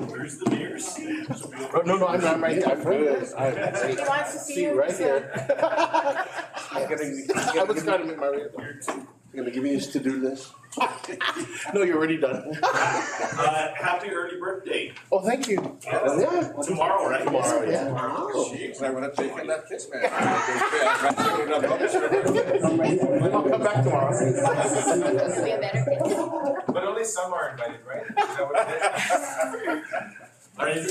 Where's the mayor's seat? Oh, no, I'm right there. He wants to see you. Right here. I was trying to make my way. You're gonna give me this to do this? No, you're already done. Happy early birthday. Oh, thank you. Yeah. Tomorrow, right? Tomorrow, yeah. Jeez, I would have taken that kiss, man. I'll come back tomorrow. It'll be a better thing. But only some are invited, right? Is that what it is? All right.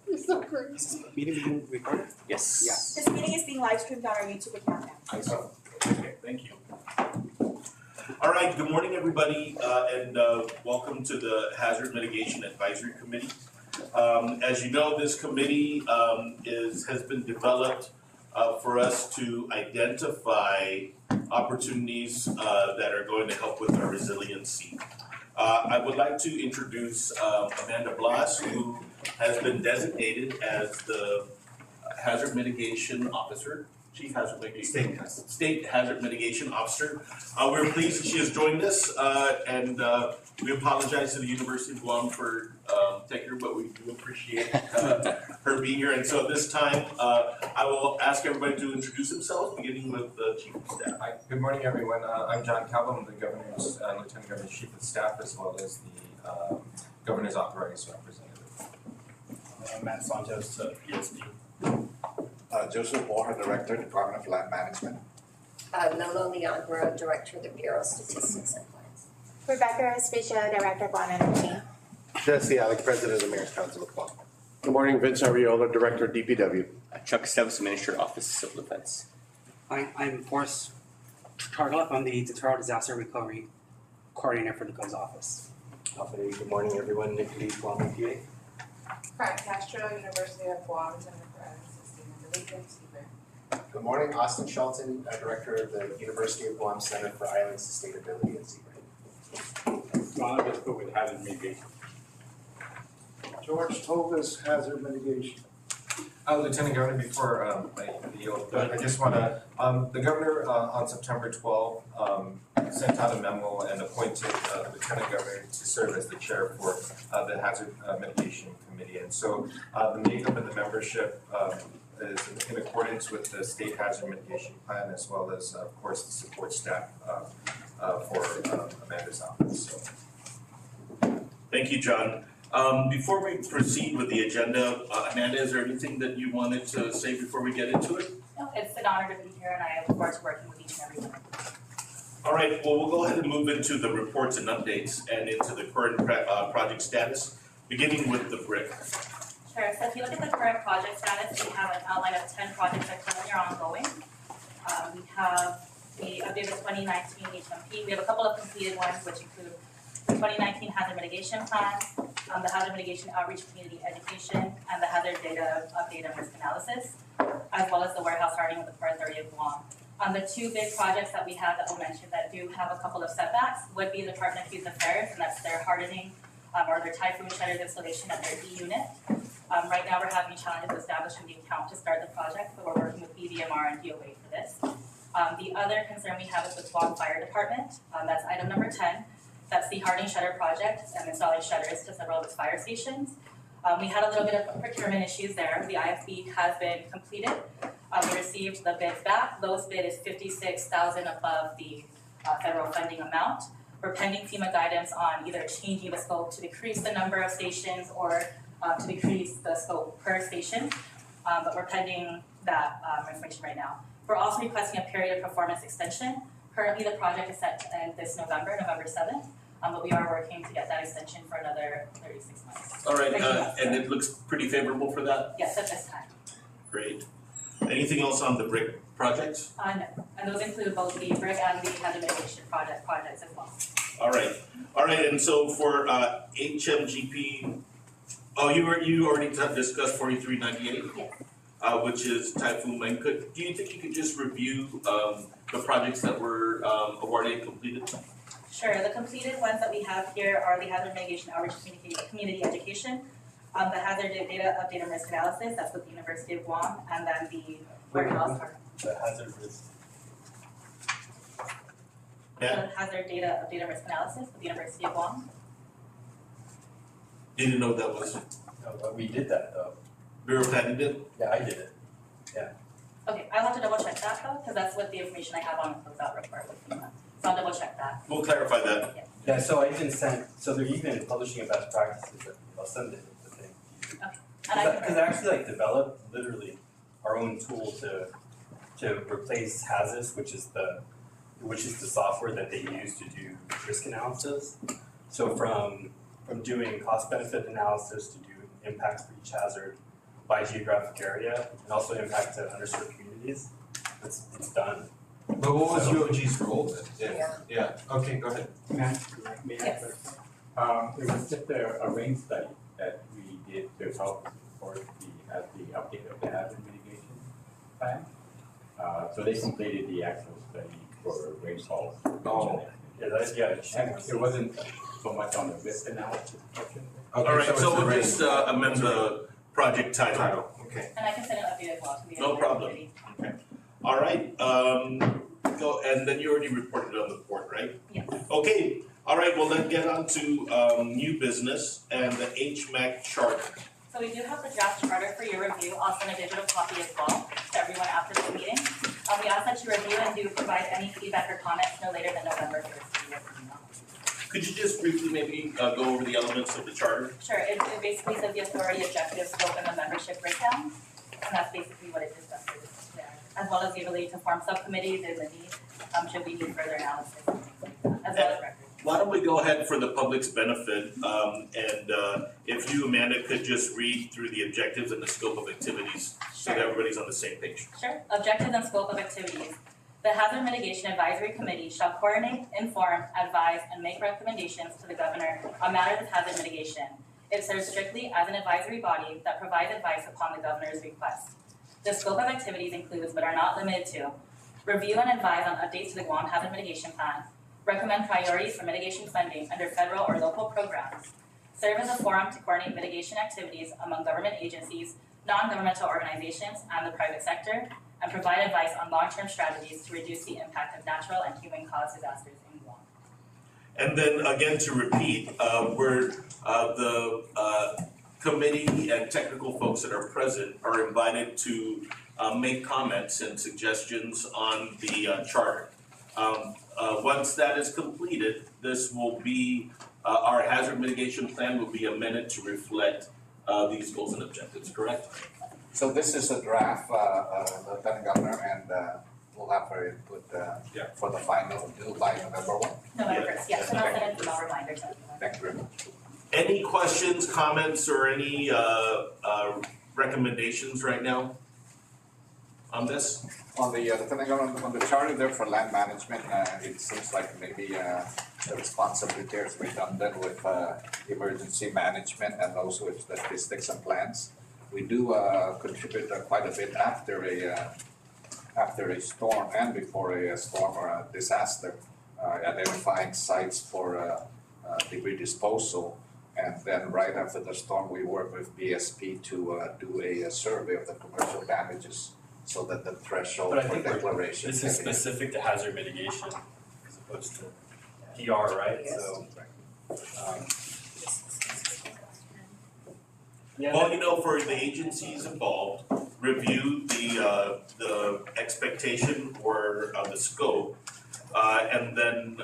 You're so crazy. Meeting being recorded? Yes. Yeah. This meeting is being live streamed on our YouTube account now. Okay, thank you. All right, good morning, everybody, and welcome to the Hazard Mitigation Advisory Committee. As you know, this committee has been developed for us to identify opportunities that are going to help with our resiliency. I would like to introduce Amanda Blas, who has been designated as the Hazard Mitigation Officer, Chief Hazard Mitigation, State Hazard Mitigation Officer. We're pleased that she has joined us, and we apologize to the University of Guam for taking her, but we do appreciate her being here. And so at this time, I will ask everybody to introduce themselves, beginning with the Chief of Staff. Hi, good morning, everyone. I'm John Calvo. I'm the Governor's Lieutenant Governor's Chief of Staff, as well as the Governor's Authorized Representative. Matt Santos, PSP. Joseph Borja, Director, Department of Land Management. Lolo Leandro, Director of the Bureau of Statistics and Plans. Rebecca Espicio, Director of Guam Energy. Jesse Alec, President of the Mayor's Council of Guam. Good morning, Vince Ariola, Director of DPW. Chuck Esteves, Minister, Office of Civil Defense. I'm Forrest Targlup. I'm the Deterrent Disaster Recovery Coordinator for the GOES office. Good morning, everyone. Nick Lee, Guam EPA. Frank Castro, University of Guam, Center for Sustainability and Seabird. Good morning, Austin Shelton, Director of the University of Guam Center for Island Sustainability and Seabird. Ron, let's go with hazard mitigation. George Tovis, Hazard Mitigation. Lieutenant Governor, before I yield, I just want to, the Governor on September 12 sent out a memo and appointed the Lieutenant Governor to serve as the chair for the Hazard Mitigation Committee. And so the makeup of the membership is in accordance with the State Hazard Mitigation Plan, as well as, of course, the support staff for Amanda's office. So. Thank you, John. Before we proceed with the agenda, Amanda, is there anything that you wanted to say before we get into it? No, it's an honor to be here, and I look forward to working with each and every one. All right, well, we'll go ahead and move into the reports and updates and into the current project status, beginning with the BRIC. Sure, so if you look at the current project status, we have an outline of 10 projects that currently are ongoing. We have the updated 2019 HMP. We have a couple of completed ones, which include the 2019 Hazard Mitigation Plan, the Hazard Mitigation Outreach Community Education, and the Hazard Data Update and Risk Analysis, as well as the warehouse hardening with the Port Authority of Guam. The two big projects that we have that we'll mention that do have a couple of setbacks would be the Department of Youth Affairs, and that's their hardening or their typhoon shutters installation at their E unit. Right now we're having challenges establishing the account to start the project, but we're working with BVMR and DOA for this. The other concern we have is with Guam Fire Department. That's item number 10. That's the hardening shutter project and installing shutters to several of its fire stations. We had a little bit of procurement issues there. The IFB has been completed. We received the bids back. Lowest bid is $56,000 above the federal funding amount. We're pending FEMA guidance on either changing the scope to decrease the number of stations or to decrease the scope per station, but we're pending that information right now. We're also requesting a period of performance extension. Currently, the project is set to end this November 7th, but we are working to get that extension for another 36 months. All right, and it looks pretty favorable for that? Yes, at this time. Great. Anything else on the BRIC projects? No, and those include both the BRIC and the hazard mitigation projects as well. All right, and so for HMGP, you already discussed 4398? Yes. Which is Typhoon Mangkut. Do you think you could just review the projects that were awarded and completed? Sure, the completed ones that we have here are the Hazard Mitigation Outreach Community Education, the Hazard Data Update and Risk Analysis, that's with the University of Guam, and then the warehouse. The hazard risk. Yeah. The Hazard Data Update and Risk Analysis with the University of Guam. Didn't know that was, No, but we did that though. Bureau planning did? Yeah, I did it. Okay, I'll have to double check that though, because that's what the information I have on the closeout report with FEMA. So I'll double check that. We'll clarify that. Yeah, so I even sent, so they're even publishing a best practices, I'll send it, the thing. And I can. Cause I actually like developed literally our own tool to replace HAZIS, which is the software that they use to do risk analysis. So from doing cost benefit analysis to do impacts for each hazard by geographic area and also impact to underserved communities, it's done. But what was So- UOG's role then? Yeah, okay, go ahead. May I Yes. It was just a rain study that we did to help support the update of the hazard mitigation plan. So they completed the actual study for rainfall. Oh. It wasn't so much on the risk analysis portion. All right, so we'll just amend the project title. Okay. And I can send an update as well to the. No problem. committee. All right, go, and then you already reported on the port, right? Yes. Okay, all right, well, let's get on to new business and the HMAC charter. So we do have the draft charter for your review. I'll send a digital copy as well to everyone after the meeting. We ask that you review and do provide any feedback or comments no later than November 1st. Could you just briefly maybe go over the elements of the charter? Sure, it basically says the authority, objectives, scope, and the membership breakdown. And that's basically what it discusses there. As well as the ability to form subcommittees and the need, should we need further analysis and things like that, as well as records. Why don't we go ahead for the public's benefit, and if you, Amanda, could just read through the objectives and the scope of activities so that everybody's on the same page. Sure. Objectives and scope of activities. The Hazard Mitigation Advisory Committee shall coordinate, inform, advise, and make recommendations to the Governor on matters of hazard mitigation. It serves strictly as an advisory body that provides advice upon the Governor's request. The scope of activities includes, but are not limited to, review and advise on updates to the Guam Hazard Mitigation Plan, recommend priorities for mitigation funding under federal or local programs, serve as a forum to coordinate mitigation activities among government agencies, non-governmental organizations, and the private sector, and provide advice on long-term strategies to reduce the impact of natural and human-caused disasters in Guam. And then again, to repeat, we're the committee and technical folks that are present are invited to make comments and suggestions on the charter. Once that is completed, this will be, our hazard mitigation plan will be amended to reflect these goals and objectives, correct? So this is a draft, Lieutenant Governor, and we'll have our input for the final due by November 1. November 1st, yes, and I'll send an email reminder to everyone. Thank you very much. Any questions, comments, or any recommendations right now on this? On the Lieutenant Governor, on the charter there for land management, it seems like maybe the responsibility is redundant with emergency management and also with statistics and plans. We do contribute quite a bit after a storm and before a storm or a disaster, identifying sites for debris disposal. And then right after the storm, we work with BSP to do a survey of the commercial damages so that the threshold But I for think declaration. this is specific to hazard mitigation as opposed to PR, right? So, yeah. Well, you know, for the agencies involved, review the expectation or the scope, and then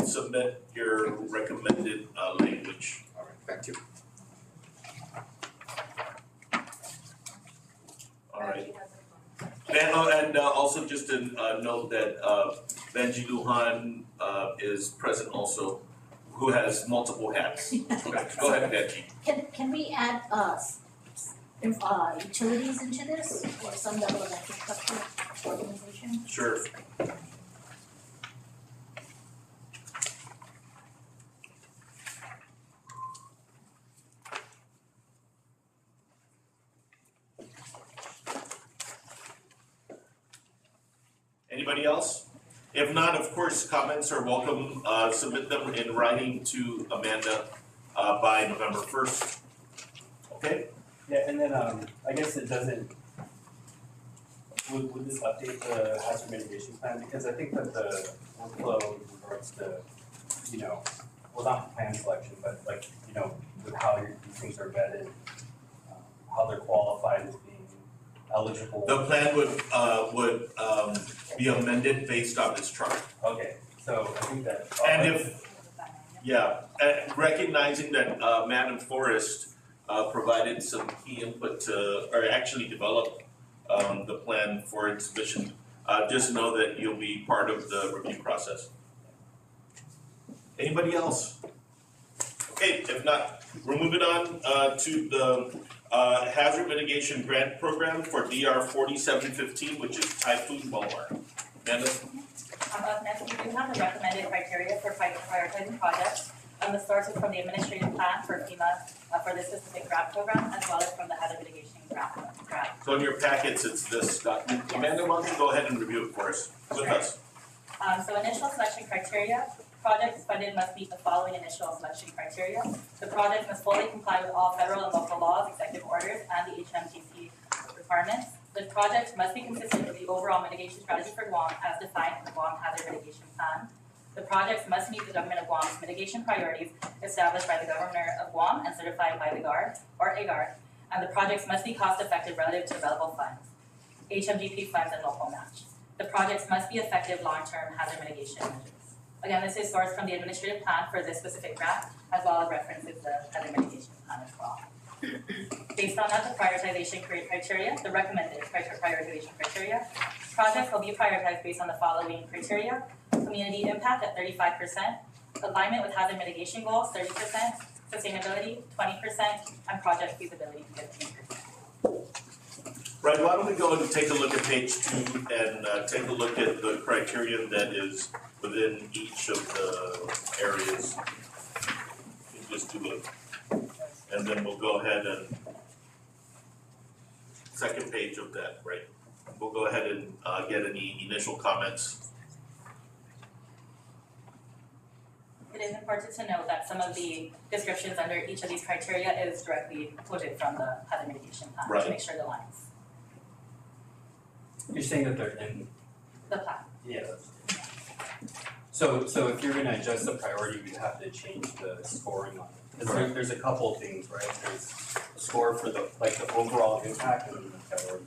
submit your recommended language. All right, thank you. All right. And also just to note that Benji Lujan is present also, who has multiple hats. Okay, go ahead, Benji. Can we add utilities into this or some level of infrastructure organization? Sure. Anybody else? If not, of course, comments are welcome. Submit them in writing to Amanda by November 1st. Okay? Yeah, and then I guess it doesn't, would this update the hazard mitigation plan? Because I think that the workflow with regards to, well, not plan selection, but like, with how these things are vetted, how they're qualified as being eligible? The plan would be amended based on this chart. Okay, so I think that. And recognizing that Madam Forrest provided some key input to, or actually developed the plan for its submission, just know that you'll be part of the review process. Anybody else? Okay, if not, we're moving on to the Hazard Mitigation Grant Program for DR 4715, which is Typhoon Malware. Amanda? Up next, we do have the recommended criteria for prioritizing projects. The source is from the administrative plan for FEMA for this specific grant program, as well as from the hazard mitigation grant. So in your packets, it's this document. Yes. Amanda, why don't you go ahead and review it for us, with us? So initial selection criteria, projects funded must meet the following initial selection criteria. The project must fully comply with all federal and local laws, executive orders, and the HMTC requirements. The project must be consistent with the overall mitigation strategy for Guam as defined in the Guam Hazard Mitigation Plan. The projects must meet the Government of Guam's mitigation priorities established by the Governor of Guam and certified by the GARD or AGARD, and the projects must be cost-effective relative to available funds, HMGP funds, and local match. The projects must be effective long-term hazard mitigation measures. Again, this is sourced from the administrative plan for this specific grant, as well as references the hazard mitigation plan as well. Based on that, the prioritization criteria, the recommended prioritization criteria, projects will be prioritized based on the following criteria: community impact at 35%, alignment with hazard mitigation goals 30%, sustainability 20%, and project feasibility 15%. Right, why don't we go and take a look at page 2 and take a look at the criteria that is within each of the areas. Just do it. And then we'll go ahead and, second page of that, right? We'll go ahead and get any initial comments. It is important to note that some of the descriptions under each of these criteria is directly quoted from the hazard mitigation plan Right. to make sure it aligns. You're saying that they're in, The plan. yeah. So if you're gonna adjust the priority, we'd have to change the scoring on it. Cause there's a couple of things, right? There's a score for the overall impact and then the priority.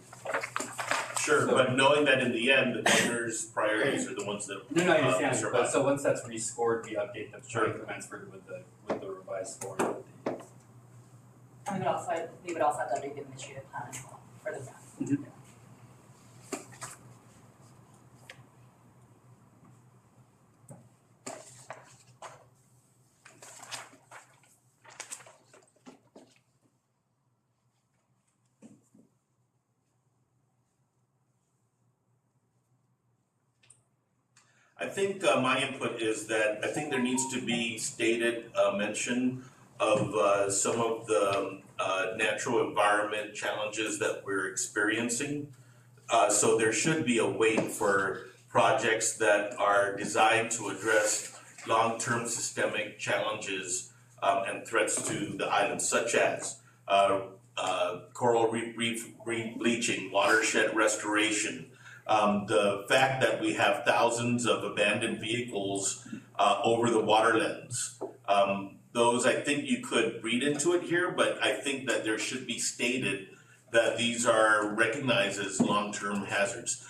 Sure, So- but knowing that in the end, the governor's priorities are the ones that No, I understand, survive. but so once that's rescored, we update the Sure. increments with the revised scoring of the. And we would also have to update the administrative plan as well for the grant. I think my input is that I think there needs to be stated mention of some of the natural environment challenges that we're experiencing. So there should be a weight for projects that are designed to address long-term systemic challenges and threats to the island, such as coral reef bleaching, watershed restoration. The fact that we have thousands of abandoned vehicles over the waterlands. Those, I think you could read into it here, but I think that there should be stated that these are recognized as long-term hazards.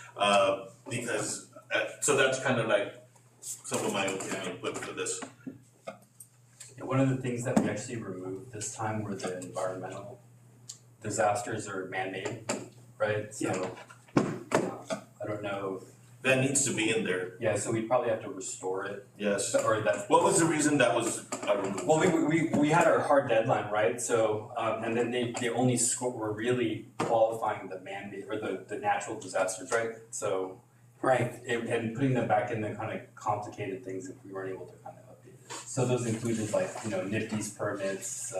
Because, so that's kind of like some of my input for this. Yeah, one of the things that we actually removed this time were the environmental disasters or man-made, right? So, I don't know. That needs to be in there. Yeah, so we'd probably have to restore it. Yes. Or that's. What was the reason that was removed? Well, we had our hard deadline, right? So, and then they only were really qualifying the man-made or the natural disasters, right? So, Right. And putting them back in the kind of complicated things if we weren't able to kind of update it. So those included like, NIFTY's permits,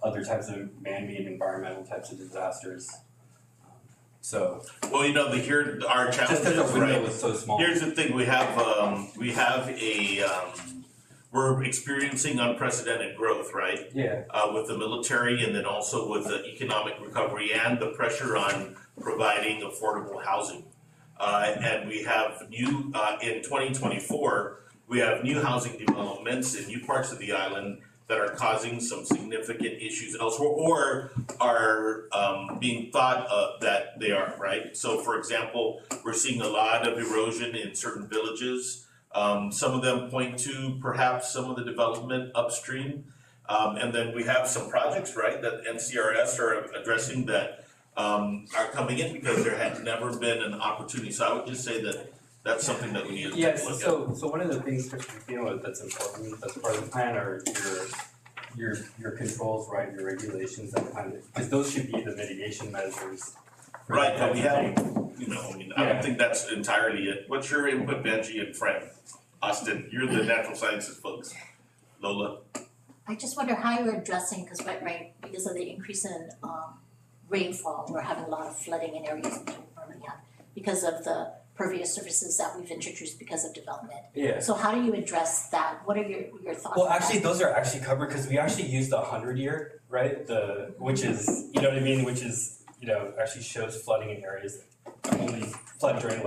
other types of man-made environmental types of disasters. So. Well, here our Just because challenges, the window right? was so small. Here's the thing: we're experiencing unprecedented growth, right? Yeah. With the military, and then also with the economic recovery and the pressure on providing affordable housing. And we have in 2024, we have new housing developments in new parts of the island that are causing some significant issues elsewhere or are being thought that they are, right? So for example, we're seeing a lot of erosion in certain villages. Some of them point to perhaps some of the development upstream. And then we have some projects, right, that NCRS are addressing that are coming in because there had never been an opportunity. So I would just say that that's something that we need to take a Yes, look at. so one of the things, Christopher, that's important as part of the plan are your controls, right, your regulations, that kind of, because those should be the mitigation measures. Right, but we have, I don't think that's entirely it. What's your input, Benji and Fran? Austin, you're the natural sciences folks. Lola? I just wonder how you're addressing, because of the increase in rainfall, we're having a lot of flooding in areas that don't normally have because of the pervious surfaces that we've introduced because of development. Yeah. So how do you address that? What are your thoughts? Well, on actually, that? those are actually covered because we actually used the 100-year, right? Which is, you know what I mean? Which is, actually shows flooding in areas that only flood during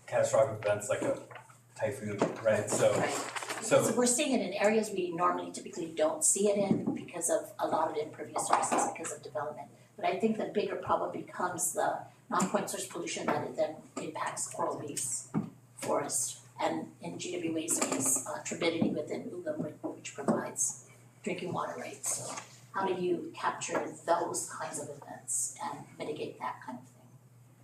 catastrophic events like a typhoon, right? Because we're seeing it in areas we normally typically don't see it in because of a lot of impervious surfaces because of development. But I think the bigger problem becomes the non-point source pollution that it then impacts coral reefs, forest, and in GWA's case, turbidity within Ugam, which provides drinking water rights. So how do you capture those kinds of events and mitigate that kind of thing?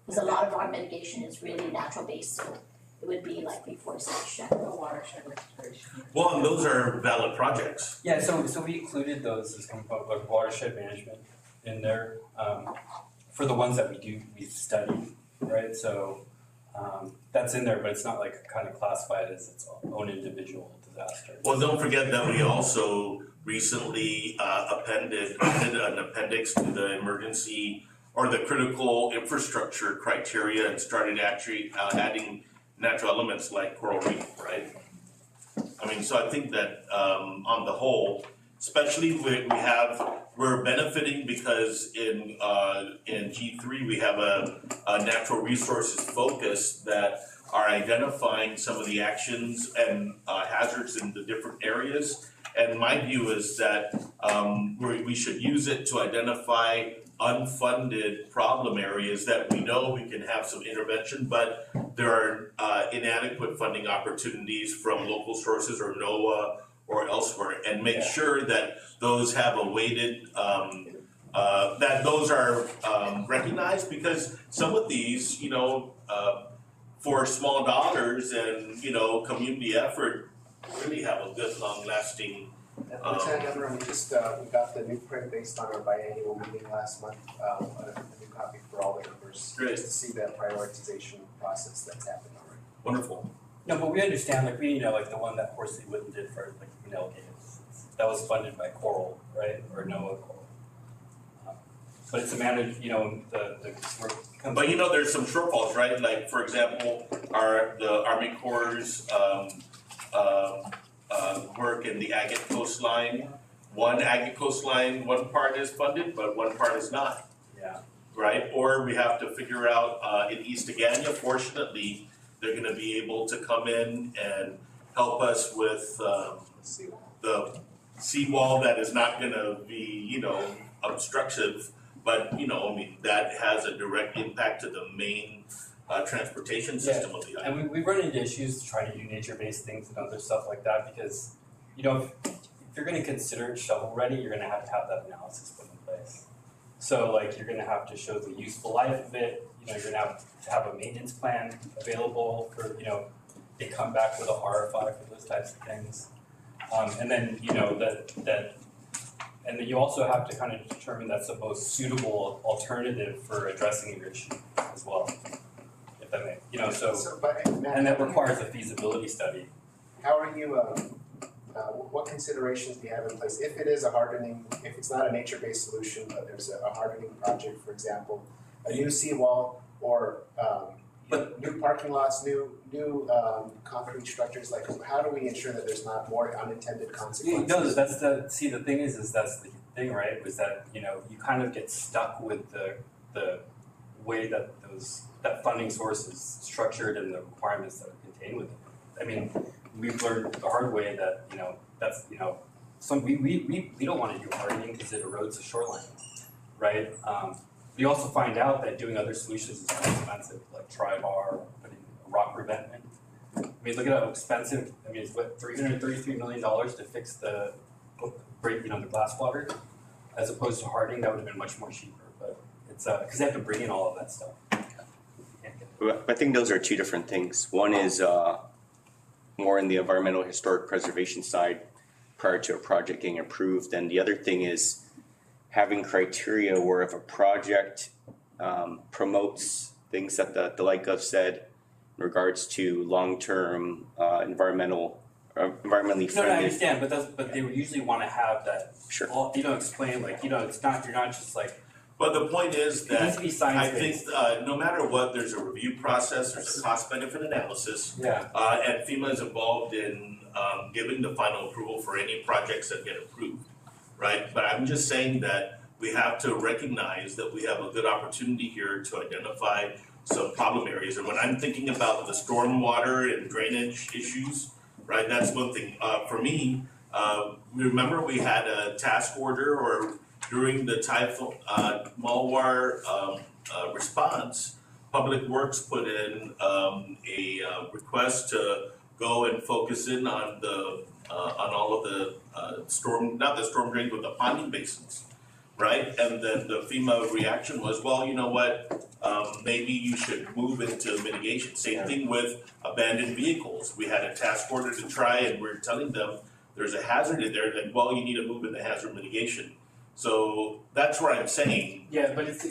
Because a lot of our mitigation is really natural based, so it would be like reforestation or watershed restoration. Well, and those are valid projects. Yeah, so we included those as like watershed management in there for the ones that we've studied, right? So that's in there, but it's not like kind of classified as its own individual disaster. Well, don't forget that we also recently added an appendix to the emergency or the critical infrastructure criteria and started actually adding natural elements like coral reef, right? I mean, so I think that on the whole, especially we're benefiting because in G3 we have a natural resources focus that are identifying some of the actions and hazards in the different areas. And my view is that we should use it to identify unfunded problem areas that we know we can have some intervention, but there are inadequate funding opportunities from local sources or NOAA or elsewhere, and make sure that those have a weighted, that those are recognized, because some of these, for small dollars and, community effort, really have a good long-lasting. Lieutenant Governor, we got the new print based on our biannual meeting last month, a new copy for all the members. Great. Just to see that prioritization process that's happened already. Wonderful. No, but we understand, the one that Horsley Wooden did for Manel Gates, that was funded by Coral, right, or NOAA Coral. But it's a managed, But there's some shortfalls, right? Like, for example, the Army Corps' work in the Agate coastline. One Agate coastline, one part is funded, but one part is not. Yeah. Right? Or we have to figure out in East Agania, fortunately, they're gonna be able to come in and help us with the seawall that is not gonna be, obstructive, but, that has a direct impact to the main transportation system of the island. And we run into issues to try to do nature-based things and other stuff like that because, if you're gonna consider it shovel-ready, you're gonna have to have that analysis put in place. So you're gonna have to show the useful life of it, you're gonna have to have a maintenance plan available for, they come back with a RFI for those types of things. And then, and then you also have to kind of determine that's the most suitable alternative for addressing your issue as well. If that makes, and that requires a feasibility study. How are you, what considerations do you have in place? If it is if it's not a nature-based solution, but there's a hardening project, for example, a new seawall or new parking lots, new concrete structures, how do we ensure that there's not more unintended consequences? No, the thing is that's the thing, right? Was that, you kind of get stuck with the way that that funding source is structured and the requirements that are contained within it. I mean, we've learned the hard way that, that's, you know, we don't wanna do hardening because it erodes the shoreline, right? We also find out that doing other solutions is more expensive, like tri-bar, putting rock revetment. I mean, look at how expensive, I mean, it's what, $333 million to fix the glass water, as opposed to hardening, that would have been much more cheaper, but it's, cause they have to bring in all of that stuff. I think those are two different things. One is more in the environmental historic preservation side prior to a project getting approved, and the other thing is having criteria where if a project promotes things that the Light Gov said in regards to long-term environmentally friendly. No, I understand, but they would usually wanna have that, Sure. explain, like, it's not, you're not just like, But the point is it needs that to be I science-based. think no matter what, there's a review process, there's a cost benefit analysis. Yeah. And FEMA is involved in giving the final approval for any projects that get approved, right? But I'm just saying that we have to recognize that we have a good opportunity here to identify some problem areas. And when I'm thinking about the stormwater and drainage issues, right, that's one thing. For me, remember we had a task order or during the Typhoon Malwar response, Public Works put in a request to go and focus in on the on all of the not the storm drains, but the ponding basins, right? And then the FEMA reaction was, well, you know what? Maybe you should move into mitigation. Same thing with abandoned vehicles. We had a task order to try, and we're telling them there's a hazard in there. Then, well, you need to move into hazard mitigation. So that's what I'm saying. Yeah, but it's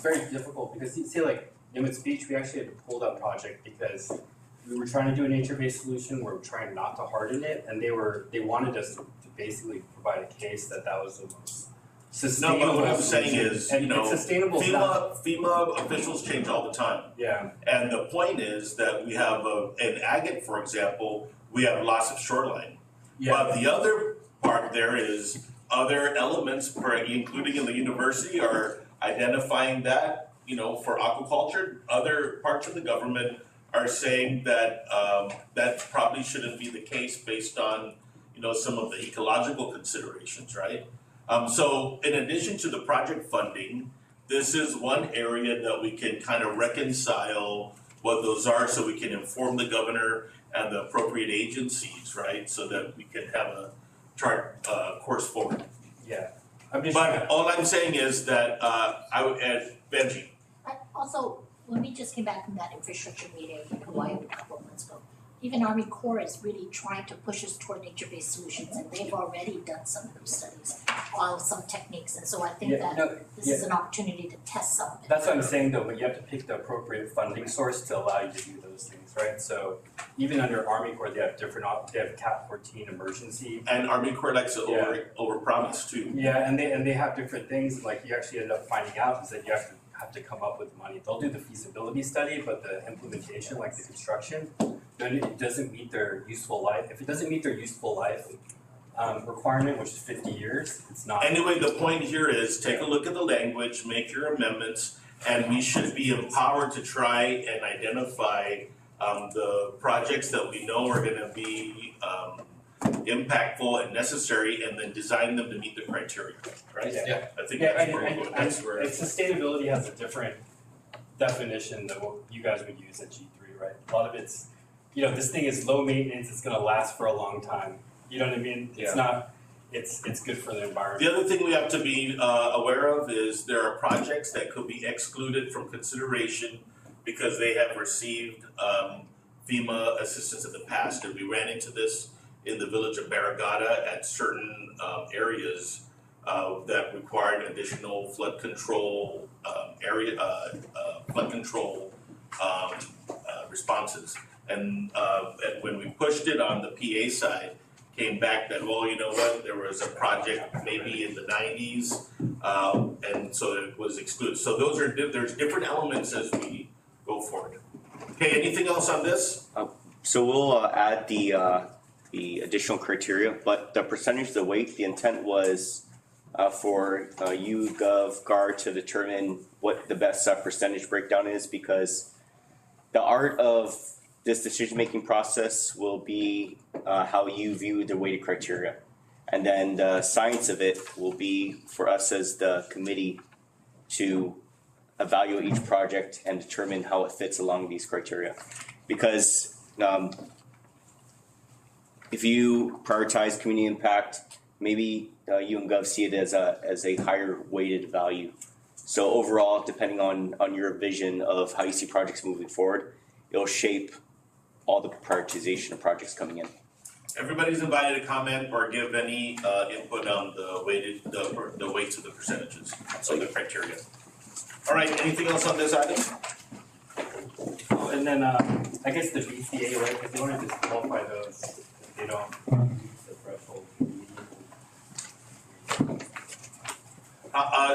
very difficult because see like Nimitz Beach, we actually had to pull that project because we were trying to do a nature-based solution where we're trying not to harden it, and they wanted us to basically provide a case that was the most sustainable. No, but what I'm saying is, and it's sustainable. FEMA officials change all the time. Yeah. And the point is that we have in agate, for example, we have loss of shoreline. Yeah. But the other part there is other elements, including in the university, are identifying that, for aquaculture. Other parts of the government are saying that that probably shouldn't be the case based on, some of the ecological considerations, right? So in addition to the project funding, this is one area that we can kind of reconcile what those are so we can inform the governor and the appropriate agencies, right? So that we can have a chart course forward. Yeah. But all I'm saying is that I would add Benji. Also, when we just came back from that infrastructure meeting in Hawaii a couple of months ago, even Army Corps is really trying to push us toward nature-based solutions, and they've already done some of those studies on some techniques, and so I think this is an opportunity to test some of it. That's what I'm saying though, but you have to pick the appropriate funding source to allow you to do those things, right? So even under Army Corps, they have they have Cap 14 emergency. And Army Corps likes to overpromise too. Yeah, and they have different things, like you actually end up finding out is that you have to come up with money. They'll do the feasibility study, but the implementation, like the construction, then it doesn't meet their useful life. If it doesn't meet their useful life requirement, which is 50 years, it's not. Anyway, the point here is take a look at the language, make your amendments, and we should be empowered to try and identify the projects that we know are gonna be impactful and necessary, and then design them to meet the criteria, right? Yeah. I think that's where we're going. And sustainability has a different definition than what you guys would use at G3, right? A lot of it's, this thing is low maintenance, it's gonna last for a long time. You know what I mean? It's not, it's good for the environment. The other thing we have to be aware of is there are projects that could be excluded from consideration because they have received FEMA assistance in the past, and we ran into this in the village of Barragata at certain areas that required additional flood control responses. And when we pushed it on the PA side, came back that, well, you know what, there was a project maybe in the 90s, and so it was excluded. So there's different elements as we go forward. Okay, anything else on this? So we'll add the additional criteria, but the percentage of the weight, the intent was for you, Gov, GAR to determine what the best percentage breakdown is, because the art of this decision-making process will be how you view the weighted criteria. And then the science of it will be for us as the committee to evaluate each project and determine how it fits along these criteria. Because if you prioritize community impact, maybe you and Gov see it as a higher weighted value. So overall, depending on your vision of how you see projects moving forward, it'll shape all the prioritization of projects coming in. Everybody's invited to comment or give any input on the weights of the percentages, so the criteria. All right, anything else on this item? Oh, and then I guess the BCA, right, because they want to disqualify those if they don't meet the threshold.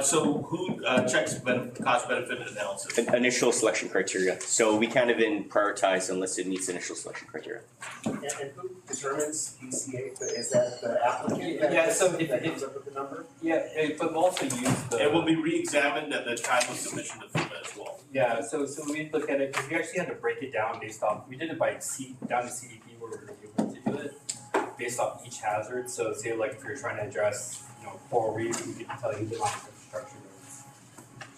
So who checks cost benefit analysis? Initial selection criteria. So we can't even prioritize unless it meets initial selection criteria. And who determines BCA? Is that the applicant that comes up with the number? Yeah, but we'll also use the. It will be re-examined at the time of submission to FEMA as well. Yeah, so we look at it, because we actually had to break it down based off, we did it by down to CDP where we were able to do it, based off each hazard. So say like if you're trying to address, coral reef, we could tell you the amount of infrastructure that it's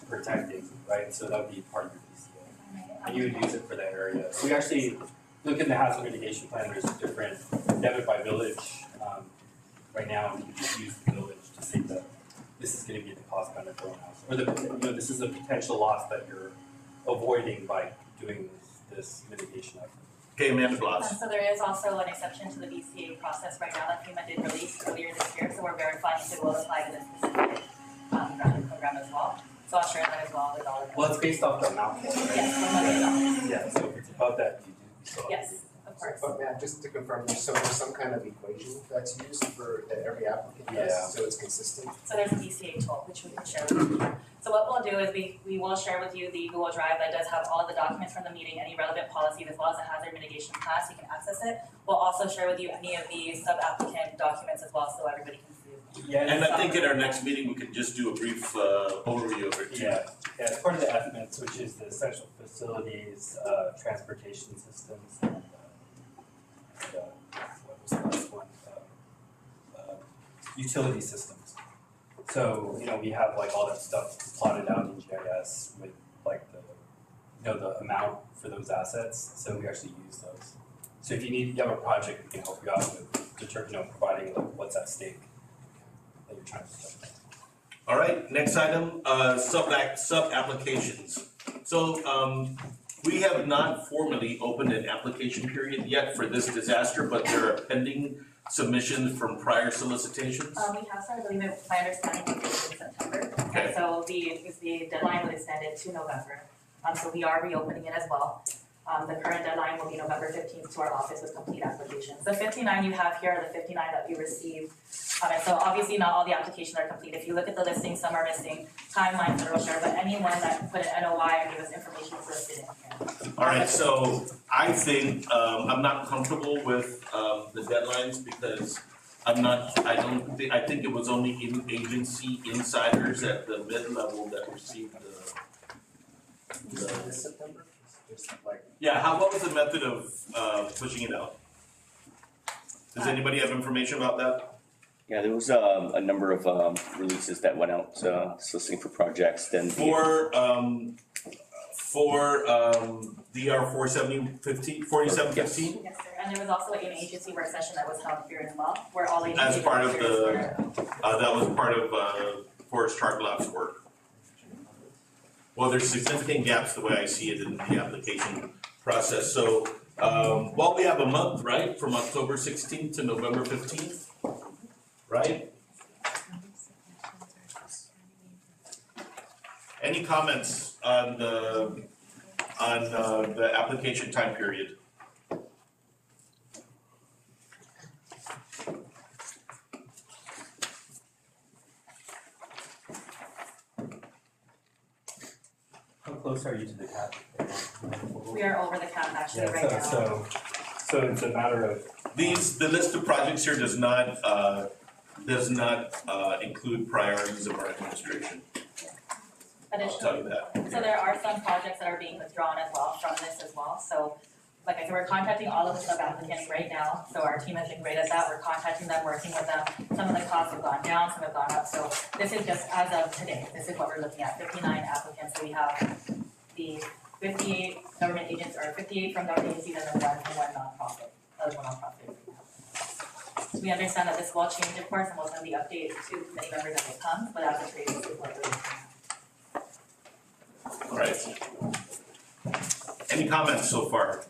protecting, right? So that would be part of your BCA. And you would use it for that area. So we actually look in the hazard mitigation plan, there's different debit by village. Right now, you just use the village to say that this is going to be the cost benefit analysis, or this is a potential loss that you're avoiding by doing this mitigation effort. Okay, Amanda Blas. So there is also an exception to the BCA process right now that FEMA did release earlier this year, so we're verifying if it will apply to this specific grant program as well. So I'll share that as well with all of you. Well, it's based off the amount. Yes, Yeah, so if it's above that, you do. yes, of course. But Matt, just to confirm, there's some kind of equation that's used that every applicant Yeah. does, so it's consistent? So there's a BCA tool, which we can share with you. So what we'll do is we will share with you the Google Drive that does have all of the documents from the meeting, any relevant policies, as well as the hazard mitigation plan, so you can access it. We'll also share with you any of the sub-applicant documents as well, so everybody can see. Yeah, And I think in our next meeting, we could just do a brief overview of it too. Yeah, it's part of the estimates, which is the essential facilities, transportation systems, and what was the last one? Utility systems. So, we have like all that stuff plotted out in GIS with like the amount for those assets, so we actually use those. So if you have a project, we can help you out with providing like what's at stake that you're trying to protect. All right, next item, sub-applications. So, we have not formally opened an application period yet for this disaster, but there are pending submissions from prior solicitations. We have started, I believe, my understanding was in September. Okay. And so the deadline was extended to November. So we are reopening it as well. The current deadline will be November 15th to our office with complete applications. The 59 you have here are the 59 that we received. And so obviously not all the applications are complete. If you look at the listing, some are missing timelines that are shared, but anyone that put an NOI and gave us information is listed in here. All right, so I think, I'm not comfortable with, the deadlines because I think it was only agency insiders at the mid-level that received This September? Just like. Yeah, what was the method of, pushing it out? Does anybody have information about that? Yeah, there was a number of releases that went out soliciting for projects. Then For DR 4715? Yes, sir. And there was also an agency work session that was held here as well, where all agencies. As part of directors were- that was part of Forest Chartloff's work. Well, there's significant gaps the way I see it in the application process. So, we have a month, right, from October 16th to November 15th, right? Any comments on the application time period? How close are you to the cap? We are over the cap actually right now. So it's a matter of. The list of projects here does not include priorities of our administration. I'll tell you that. So there are some projects that are being withdrawn as well from this as well, so like I said, we're contacting all of the sub applicants right now, so our team has been great at that, we're contacting them, working with them. Some of the costs have gone down, some have gone up, so this is just as of today, this is what we're looking at, 59 applicants, so we have the 58 government agents, or 58 from government agencies, and then one from one nonprofit, other one nonprofit. So we understand that this will change, of course, and we'll send the update to committee members as it comes, but as of today, this is what we're looking at. All right. Any comments so far?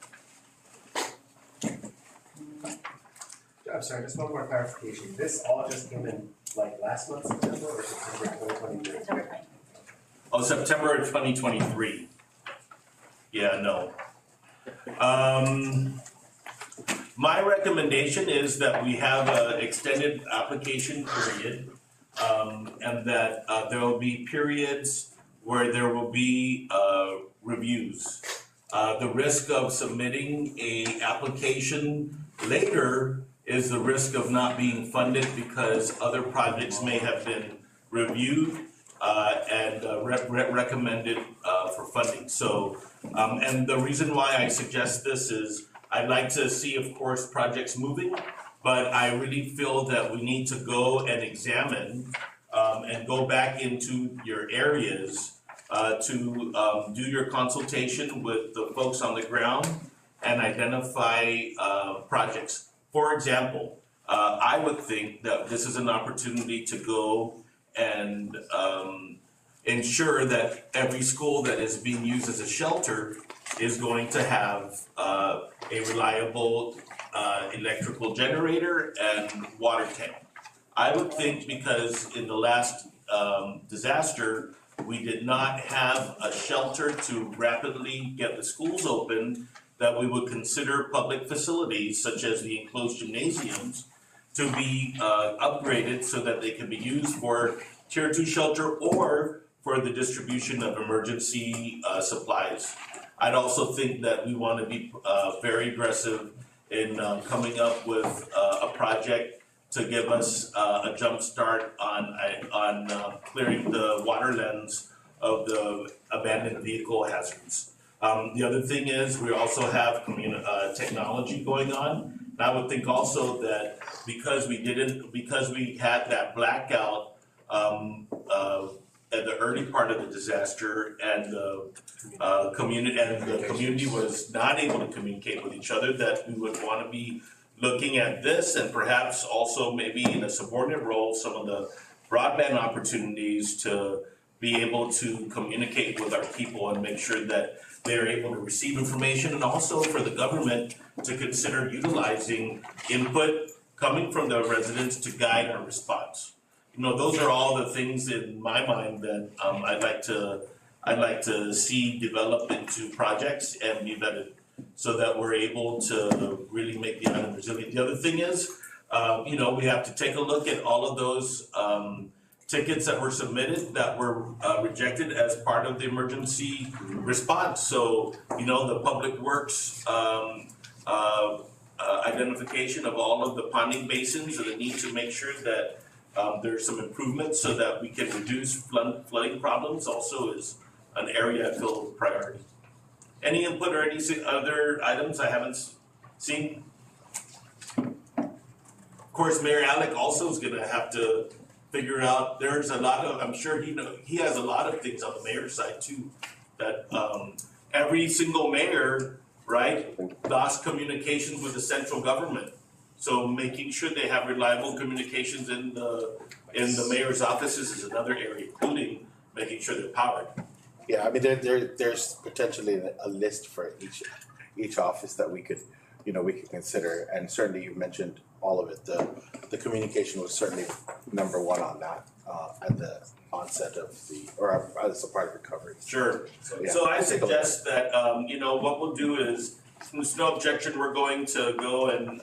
I'm sorry, just one more clarification. This all just came in like last month, September or September 2023? September 20. Oh, September 2023. Yeah, no. My recommendation is that we have an extended application period, and that there will be periods where there will be reviews. The risk of submitting a application later is the risk of not being funded because other projects may have been reviewed and recommended for funding. So, and the reason why I suggest this is I'd like to see, of course, projects moving, but I really feel that we need to go and examine and go back into your areas to do your consultation with the folks on the ground and identify projects. For example, I would think that this is an opportunity to go and ensure that every school that is being used as a shelter is going to have a reliable electrical generator and water tank. I would think because in the last disaster, we did not have a shelter to rapidly get the schools open, that we would consider public facilities such as the enclosed gymnasiums to be upgraded so that they can be used for tier 2 shelter or for the distribution of emergency supplies. I'd also think that we want to be very aggressive in coming up with a project to give us a jump start on clearing the water lens of the abandoned vehicle hazards. The other thing is we also have technology going on. And I would think also that because we had that blackout at the early part of the disaster and the community was not able to communicate with each other, that we would want to be looking at this and perhaps also maybe in a subordinate role, some of the broadband opportunities to be able to communicate with our people and make sure that they're able to receive information, and also for the government to consider utilizing input coming from the residents to guide our response. You know, those are all the things in my mind that I'd like to see develop into projects and be vetted so that we're able to really make the island resilient. The other thing is, you know, we have to take a look at all of those tickets that were submitted that were rejected as part of the emergency response. So, you know, the public works identification of all of the ponding basins and the need to make sure that there's some improvements so that we can reduce flooding problems also is an area I feel priority. Any input or any other items I haven't seen? Of course, Mayor Alec also is gonna have to figure out, there's a lot of, I'm sure he has a lot of things on the mayor's side too, that every single mayor, right, lost communications with the central government. So making sure they have reliable communications in the mayor's offices is another area, including making sure they're powered. Yeah, I mean, there's potentially a list for each office that we could consider, and certainly you mentioned all of it. The communication was certainly number one on that at the onset of or as a part of recovery. Sure. So, yeah, so I suggest that you know, what we'll do is, there's no objection, we're going to go and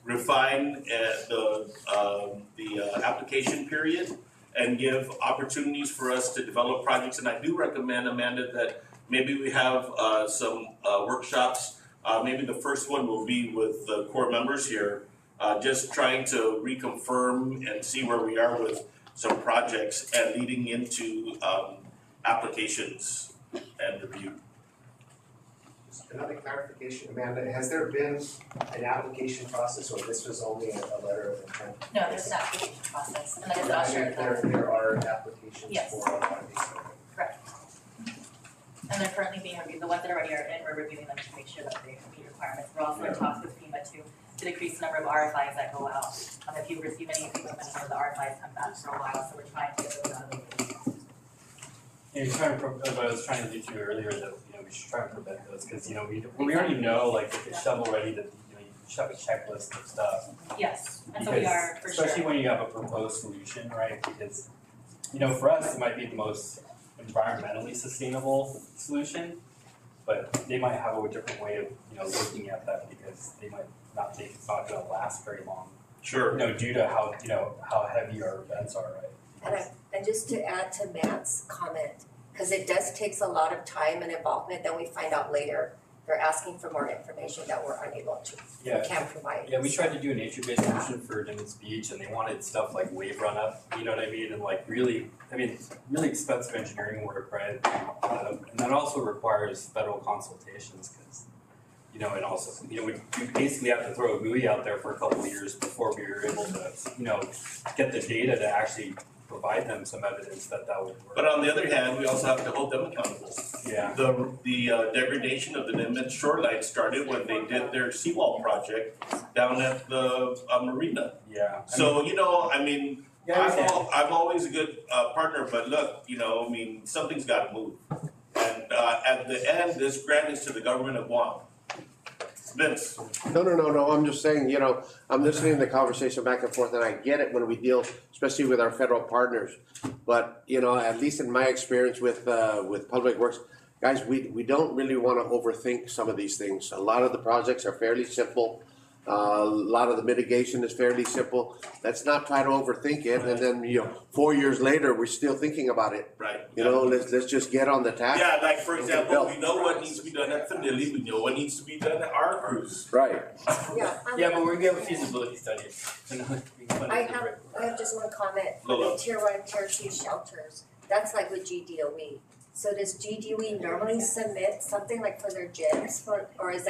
refine the application period and give opportunities for us to develop projects. And I do recommend, Amanda, that maybe we have some workshops. Maybe the first one will be with the core members here, just trying to reconfirm and see where we are with some projects and leading into applications and review. Another clarification, Amanda, has there been an application process or this was only a letter of intent? No, there's an application process, and then it's I not sure mean, that, there are applications Yes. for a lot of these. correct. And they're currently being reviewed, the ones that already are in, we're reviewing them to make sure that they meet requirements. We're also in talks with FEMA to decrease the number of RFIs that go out. If you receive any FEMA money, the RFIs come back for a while, so we're trying to get those out of the way. Yeah, you're trying to, what I was trying to do to you earlier, that, we should try and prevent those, cause we already know, like, if it's shovel ready, that, you should have a checklist of stuff. Yes, and so we are for sure. Especially when you have a proposed solution, right, because, for us, it might be the most environmentally sustainable solution, but they might have a different way of, looking at that, because they might not think it's not gonna last very long. Sure. Due to how heavy our events are, right? And just to add to Matt's comment, because it does takes a lot of time and involvement, then we find out later they're asking for more information that we're unable to, can't provide. Yeah, we tried to do a nature-based solution for Nimitz Beach, and they wanted stuff like wave run-up, you know what I mean, and like really expensive engineering work, right? And that also requires federal consultations, because, and also, we basically have to throw a buoy out there for a couple of years before we were able to, get the data to actually provide them some evidence that would work. But on the other hand, we also have to hold them accountable. Yeah. The degradation of the Nimitz shoreline started when they did their seawall project down at the marina. Yeah. So, I mean, Yeah, I'm always a good partner, but look, something's gotta move. And at the end, this grant is to the government of Guam. Vince. No, I'm just saying, I'm listening to the conversation back and forth and I get it when we deal, especially with our federal partners. But, at least in my experience with Public Works, guys, we don't really want to overthink some of these things. A lot of the projects are fairly simple. A lot of the mitigation is fairly simple. Let's not try to overthink it, and then 4 years later we're still thinking about it. Right. Let's just get on the task. Yeah, like for example, we know what needs to be done at Fanili, we know what needs to be done at our cruise. Right. Yeah, but we're gonna have a feasibility study. I have just one comment for the tier 1, tier 2 shelters. That's like with GDOE. So does GDOE normally submit something like for their gyms, or is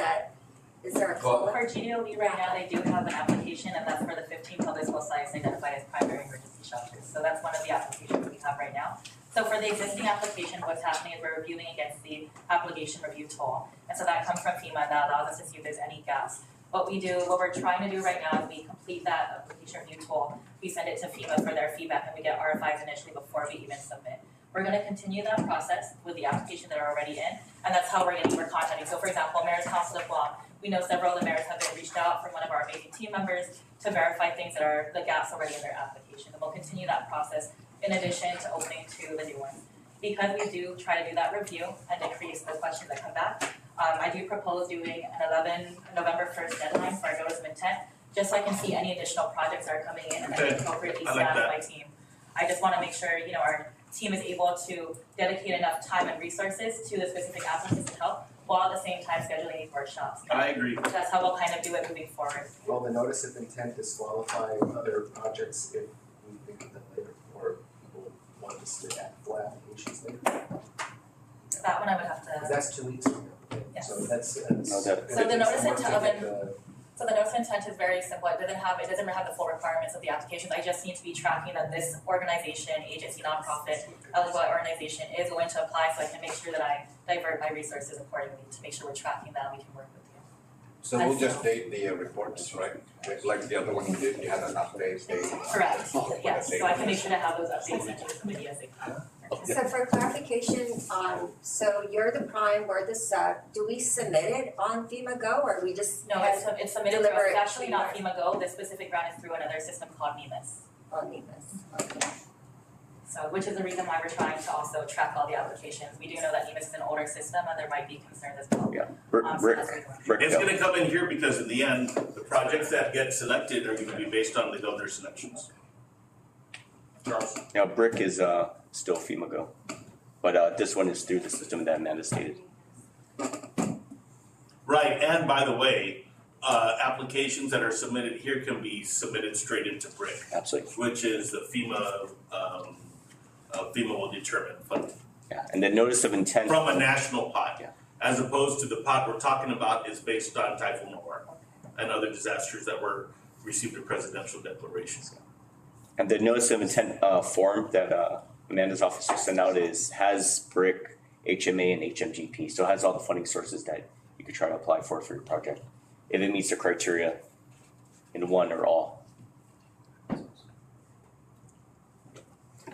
there a call? For GDOE right now, they do have an application, and that's for the 15 public school sites identified as primary emergency shelters. So that's one of the applications we have right now. So for the existing application, what's happening is we're reviewing against the application review tool. And so that comes from FEMA, and that allows us to see if there's any gaps. What we're trying to do right now is we complete that application review tool, we send it to FEMA for their feedback, and we get RFIs initially before we even submit. We're gonna continue that process with the application that are already in, and that's how we're contacting. So for example, Mayor's Council of Guam, we know several of the mayors have been reached out from one of our amazing team members to verify things that are the gaps already in their application, and we'll continue that process in addition to opening to the new ones. Because we do try to do that review and decrease the questions that come back, I do propose doing an November 1st deadline for our notice of intent, just so I can see any additional projects that are coming in and then appropriately staff my team. I just wanna make sure, our team is able to dedicate enough time and resources to the specific applicants to help, while at the same time scheduling these workshops. I agree. That's how we'll kind of do it moving forward. Will the notice of intent disqualify other projects if we think of them later, or people want to submit full applications later? That one I would have to. Because that's 2 weeks from now. Yes. So that's. So the notice of intent is very simple. It doesn't have the full requirements of the applications. I just need to be tracking that this organization, agency, nonprofit, eligible organization is going to apply, so I can make sure that I divert my resources accordingly to make sure we're tracking that and we can work with you. So we'll just date the reports, right? Like the other one you did, you had an update date. Correct, yes, so I can make sure to have those updates sent to the committee as they come. So for clarification, so you're the prime, we're the sub, do we submit it on FEMA Go, or we just? No, it's submitted to us, it's actually not FEMA Go, this specific grant is through another system called NEMIS. Oh, NEMIS, okay. So, which is the reason why we're trying to also track all the applications. We do know that NEMIS is an older system and there might be concerns as well. Yeah. It's gonna come in here because in the end, the projects that get selected are gonna be based on the governor's selections. Charles? Now, BRIC is still FEMA Go, but this one is through the system that Amanda stated. Right, and by the way, applications that are submitted here can be submitted straight into BRIC. Absolutely. Which is the FEMA will determine funding. Yeah, and the notice of intent. From a national pot. Yeah, as opposed to the pot we're talking about is based on Typhoon Hawaiian and other disasters that were received a presidential declaration. And the notice of intent form that Amanda's office will send out has BRIC, HMA, and HMGP. So it has all the funding sources that you could try to apply for your project if it meets the criteria in one or all.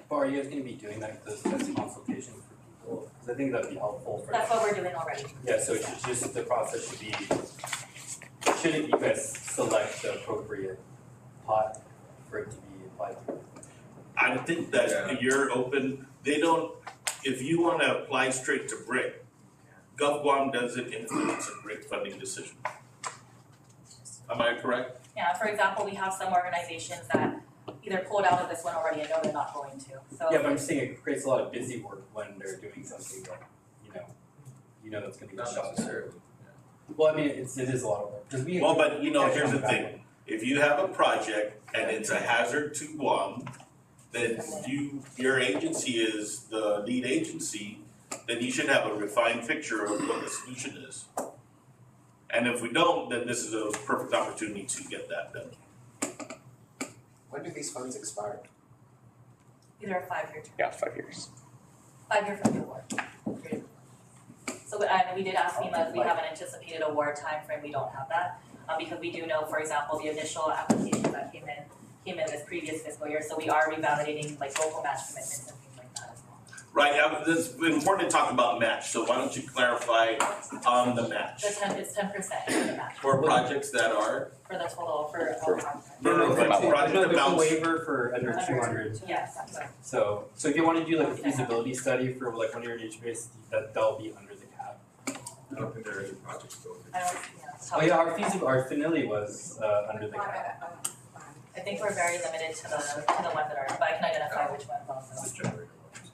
But are you guys gonna be doing like this consultation for people? Cause I think that'd be helpful for. That's what we're doing already. Yeah, so it should just, the process should be, shouldn't you guys select the appropriate pot for it to be applied to? I think that you're open, they don't, if you wanna apply straight to BRIC, GovGuam doesn't influence a BRIC funding decision. Am I correct? Yeah, for example, we have some organizations that either pulled out of this one already and know they're not going to, so. Yeah, but I'm just saying it creates a lot of busy work when they're doing something that, you know that's gonna be Not shot. necessarily. Well, I mean, it is a lot of work, cause we. Well, but here's the back thing, if you have a project and it's a hazard to Guam, then your agency is the lead agency, then you should have a refined picture of what the solution is. And if we don't, then this is a perfect opportunity to get that done. When do these funds expire? Either a 5-year term, Yeah, 5 years. 5 year from the award. So, we did ask FEMA if we have an anticipated award timeframe, we don't have that. Because we do know, for example, the initial applications that came in this previous fiscal year, so we are revalidating like local match commitments and things like that as well. Right, it's important to talk about match, so why don't you clarify on the match? It's 10% for the match, For projects that are, for the total, for a total contract. for project There's a amounts. waiver for under 200. Yes, that's right. So if you wanna do like a feasibility study for like one of your niche base, that'll be under the cap. I don't think there are any projects built. I don't, Oh yeah, our Finilly was under the cap. I think we're very limited to the ones that are, but I can identify which ones also. This generator ones.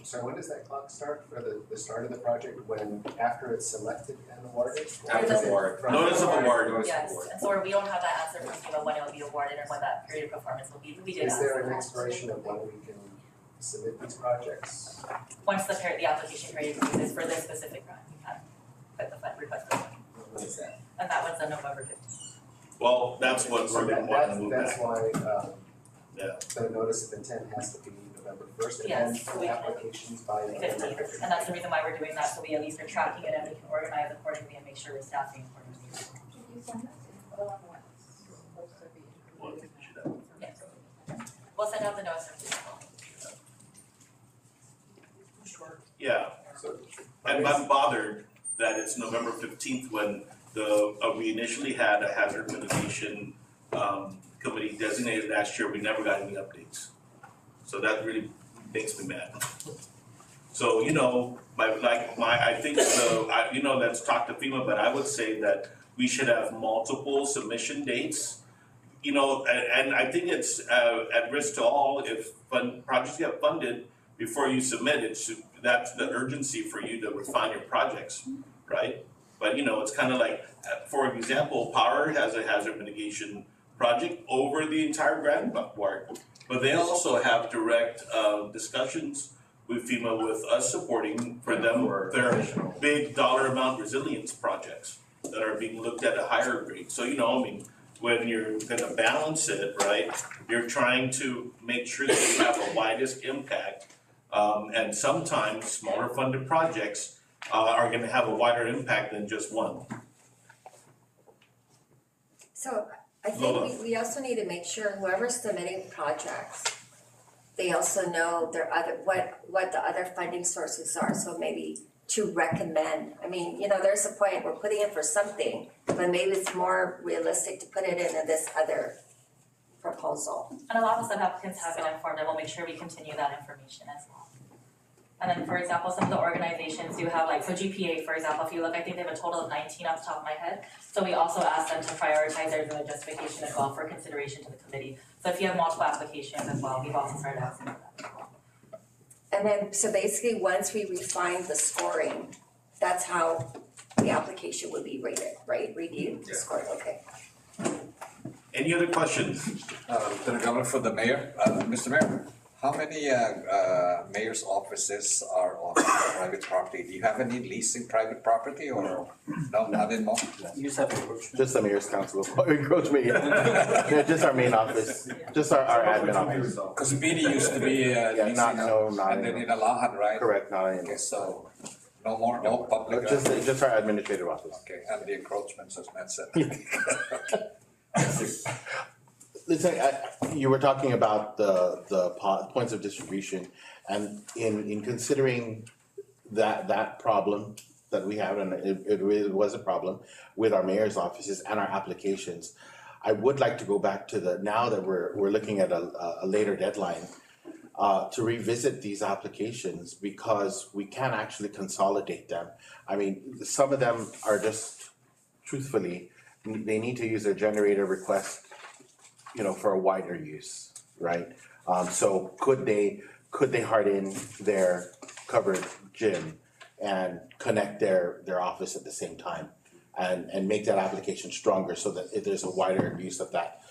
So when does that clock start for the start of the project, when, after it's selected and awarded? After award. Notice of award. Yes, and so we don't have that answer from FEMA when it will be awarded or when that period of performance will be, we did Is ask. there an expiration of when we can submit these projects? Once the application period is for this specific grant, we can put the fund request for it. What is that? And that one's on November 15th. Well, that's what we're gonna wanna move That's back. why, Yeah. the notice of intent has to be November first, and then Yes, for we can. applications by November 15th, fifteenth. and that's the reason why we're doing that, so we at least are tracking it and we can organize accordingly and make sure we're staffing accordingly. Yes. We'll send out the notice of intent. Yeah, I'm bothered that it's November 15th when we initially had a hazard mitigation committee designated last year, we never got any updates. So that really makes me mad. So, I think let's talk to FEMA, but I would say that we should have multiple submission dates. And I think it's at risk to all if projects get funded before you submit, that's the urgency for you to refine your projects, right? But it's kind of like, for example, Power has a hazard mitigation project over the entire grant award. But they also have direct discussions with FEMA with us supporting for them their big dollar amount resilience projects that are being looked at a higher grade. So when you're gonna balance it, right, you're trying to make sure that you have the widest impact. And sometimes smaller funded projects are gonna have a wider impact than just one. So I think we also need to make sure whoever's submitting projects, they also know what the other funding sources are, so maybe to recommend. There's a point, we're putting in for something, but maybe it's more realistic to put it into this other proposal. And a lot of sub-applicants have been informed, and we'll make sure we continue that information as well. And then, for example, some of the organizations do have so GPA, for example, if you look, I think they have a total of 19 off the top of my head. So we also ask them to prioritize theirs in the justification as well for consideration to the committee. So if you have multiple applications as well, we've also started asking for that as well. And then, so basically, once we refine the scoring, that's how the application would be rated, right? Reviewed, scored, okay. Any other questions? Lieutenant Governor, for the mayor, Mr. Mayor, How many mayor's offices are on private property? Do you have any leasing private property or no, not anymore? You just have encroachment. Just the mayor's council, encroachment, yeah, just our main office, just our admin office. Because BD used to be Yeah, leasing, not and then anymore. in Alahan, right? Correct, not Okay, anymore. so no more, no public. Just our administrative office. Okay, and the encroachments as Matt said. Listen, you were talking about the points of distribution, and in considering that problem that we have, and it really was a problem with our mayor's offices and our applications, I would like to go back to now that we're looking at a later deadline, to revisit these applications, because we can actually consolidate them. I mean, some of them are just, truthfully, they need to use their generator request, for a wider use, right? So could they harden their covered gym and connect their office at the same time, and make that application stronger so that if there's a wider use of that,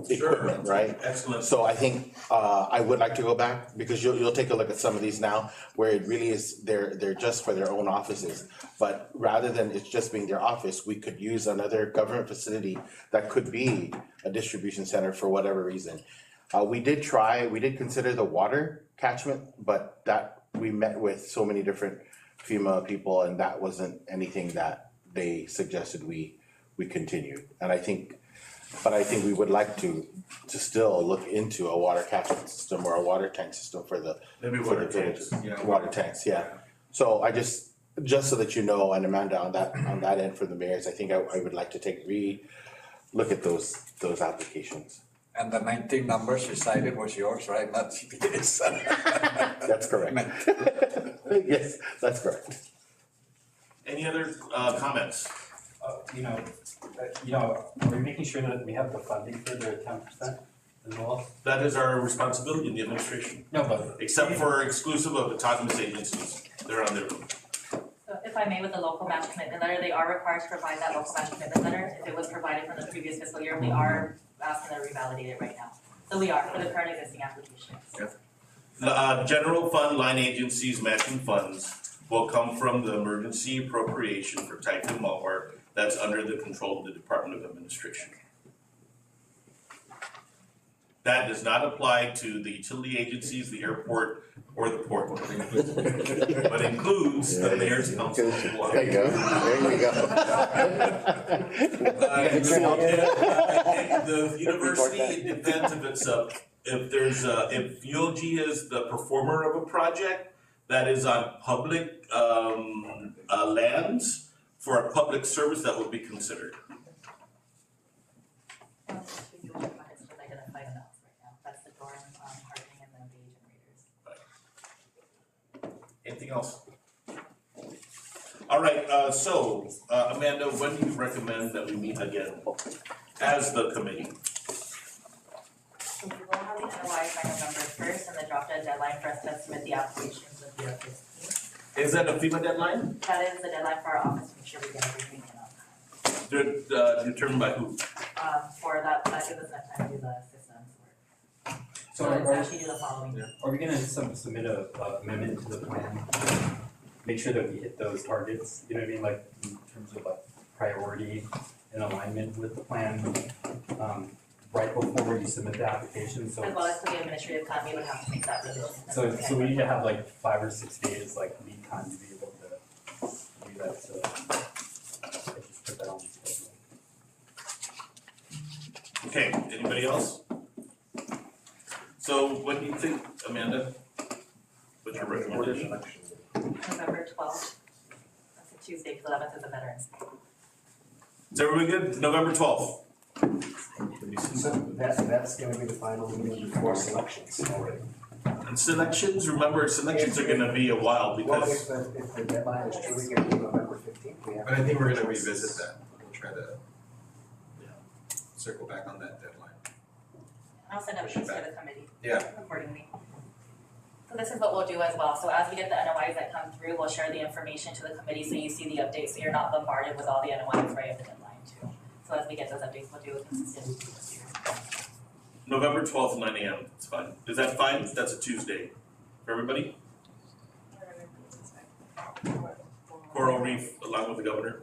equipment, right? Excellent. So I think I would like to go back, because you'll take a look at some of these now where it really is they're just for their own offices. But rather than it's just being their office, we could use another government facility that could be a distribution center for whatever reason. We did consider the water catchment, but that we met with so many different FEMA people, and that wasn't anything that they suggested we continued. And I think we would like to still look into a water catchment system or a water tank system for the villages. Water tanks, yeah. So I just so that you know, and Amanda, on that end for the mayors, I think I would like to look at those applications. And the 19 numbers you cited was yours, right? Not CPA's. That's correct. Yes, that's correct. Any other comments? Are we making sure that we have the funding for the 10% as well? That is our responsibility in the administration. No, but. Except for exclusive of autonomous agencies, they're on their own. So if I may, with the local match commitment letter, they are required to provide that local match commitment letter. If it was provided from the previous fiscal year, we are asking them to revalidate it right now. So we are for the current existing applications. The general fund line agencies matching funds will come from the emergency appropriation for Typhoon Malware that's under the control of the Department of Administration. That does not apply to the utility agencies, the airport, or the port, but includes the mayor's council. There you go. The university, in defense of itself, if ULG is the performer of a project that is on public lands for a public service, that would be considered. Anything else? All right, so Amanda, when do you recommend that we meet again as the committee? So we will have the NOIs by November 1st, and the drop dead deadline for us to submit the applications would be the 15th. Is that a FEMA deadline? That is the deadline for our office to make sure we get everything in on time. Determined by who? For that gives us enough time to do the systems work. So it's actually due the following year. Are we gonna submit a amendment to the plan? Make sure that we hit those targets, you know what I mean, like in terms of like priority and alignment with the plan, right before you submit the application, so. As well as for the administrative time, we would have to make that revision. So we need to have like 5 or 6 days like lead time to be able to do that, so I just put that on the schedule. Okay, anybody else? So what do you think, Amanda? What's your recommendation? November 12th. That's a Tuesday, because 11th is a Veterans Day. Is everybody good? November 12th? So that's gonna be the final meeting before selections already. And selections, remember, selections are gonna be a while Well, because if the deadline is truly gonna be November 15th, we have. But I think we're gonna revisit that, we'll try to circle back on that deadline. I'll send out sheets for the committee. Yeah. Accordingly. So this is what we'll do as well. So as we get the NOIs that come through, we'll share the information to the committee so you see the updates, so you're not bombarded with all the NOIs right at the deadline too. So as we get those updates, we'll do a consistent this year. November 12th, 9 a.m. It's fine. Is that fine? That's a Tuesday for everybody? Coral Reef along with the governor.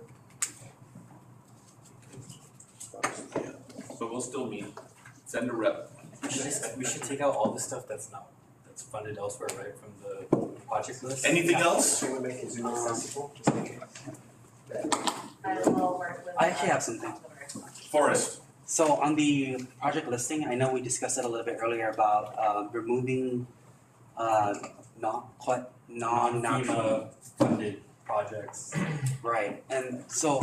So we'll still meet. Send a rep. We should take out all the stuff that's funded elsewhere, right, from the project list. Anything else? Can we make it Zoom accessible, just in case? I will work with. I actually have something. Forrest. So on the project listing, I know we discussed it a little bit earlier about removing non-natural FEMA-funded projects. Right, and so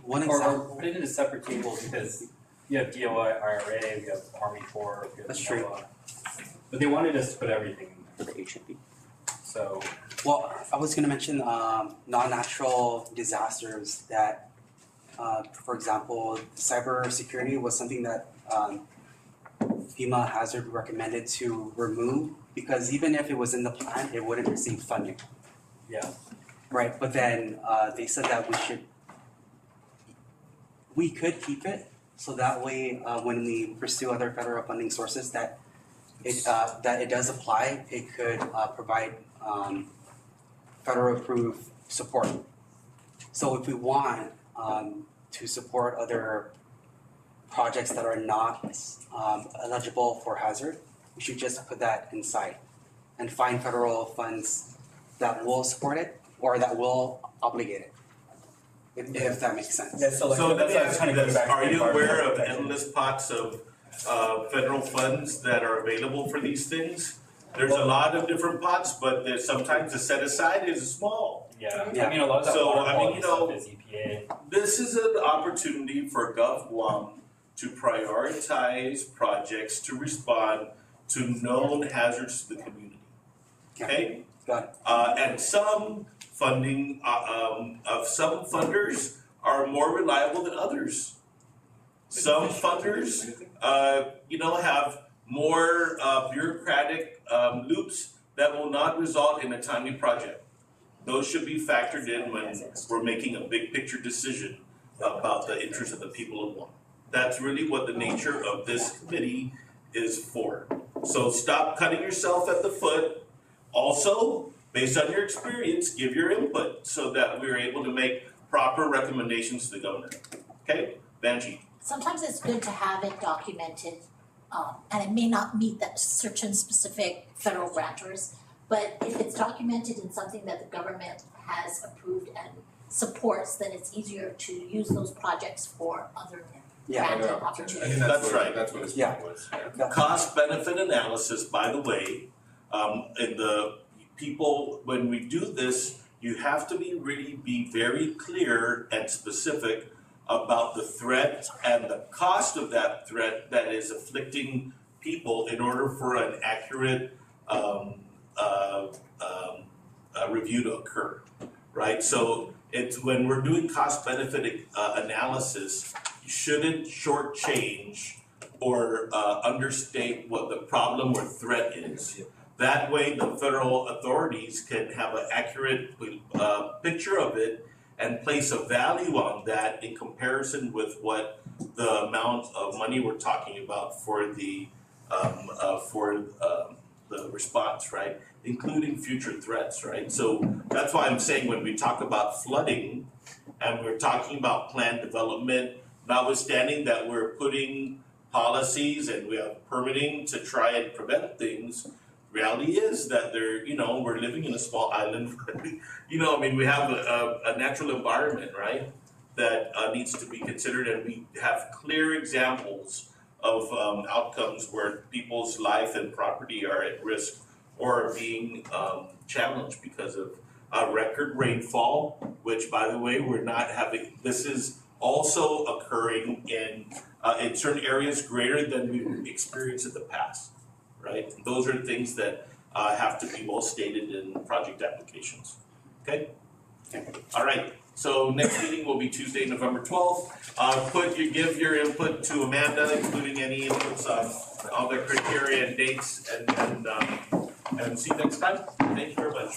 one Or example. put it in a separate table because you have DOI, IRA, we have Army Corps, we have That's true. NOAA. But they wanted us to put everything in For there, the H&B. so. Well, I was gonna mention non-natural disasters that, for example, cybersecurity was something that FEMA hazard recommended to remove because even if it was in the plan, it wouldn't receive funding. Yeah. Right, but then they said that we could keep it so that way when we pursue other federal funding sources that it does apply, it could provide federal approved support. So if we want to support other projects that are not eligible for hazard, we should just put that inside and find federal funds that will support it or that will obligate it. If that makes sense. Yeah, so So let me ask you this, are you aware of environmental endless pots of federal funds that are available for these things? There's a lot of different pots, but there's sometimes the set aside is small. Yeah, Yeah. I mean, a lot of that So, water I mean, quality you know, stuff is EPA. This is an opportunity for Gov Guam to prioritize projects to respond to known hazards to the community. Okay? Got it. And some funding of some funders are more reliable than others. Some funders, have more bureaucratic loops that will not result in a timely project. Those should be factored in when we're making a big picture decision about the interests of the people of Guam. That's really what the nature of this committee is for. So stop cutting yourself at the foot. Also, based on your experience, give your input so that we're able to make proper recommendations to the governor. Okay, Banji? Sometimes it's good to have it documented, and it may not meet that certain specific federal grantors, but if it's documented in something that the government has approved and supports, then it's easier to use those projects for other granted opportunities. That's right. That's what his Yeah. point was. Cost benefit analysis, by the way, in the people, when we do this, you have to be very clear and specific about the threat and the cost of that threat that is afflicting people in order for an accurate review to occur, right? So it's when we're doing cost benefit analysis, you shouldn't shortchange or understate what the problem or threat is. That way, the federal authorities can have an accurate picture of it and place a value on that in comparison with what the amount of money we're talking about for the response, right? Including future threats, right? So that's why I'm saying when we talk about flooding and we're talking about planned development, notwithstanding that we're putting policies and we have permitting to try and prevent things, reality is that we're living in a small island. We have a natural environment, right, that needs to be considered, and we have clear examples of outcomes where people's life and property are at risk or are being challenged because of record rainfall, which, by the way, we're not having. This is also occurring in certain areas greater than we've experienced in the past. Right? Those are things that have to be well stated in project applications. Okay? All right. So next meeting will be Tuesday, November 12th. Give your input to Amanda, including any inputs on all the criteria and dates, and see you next time. Thank you very much.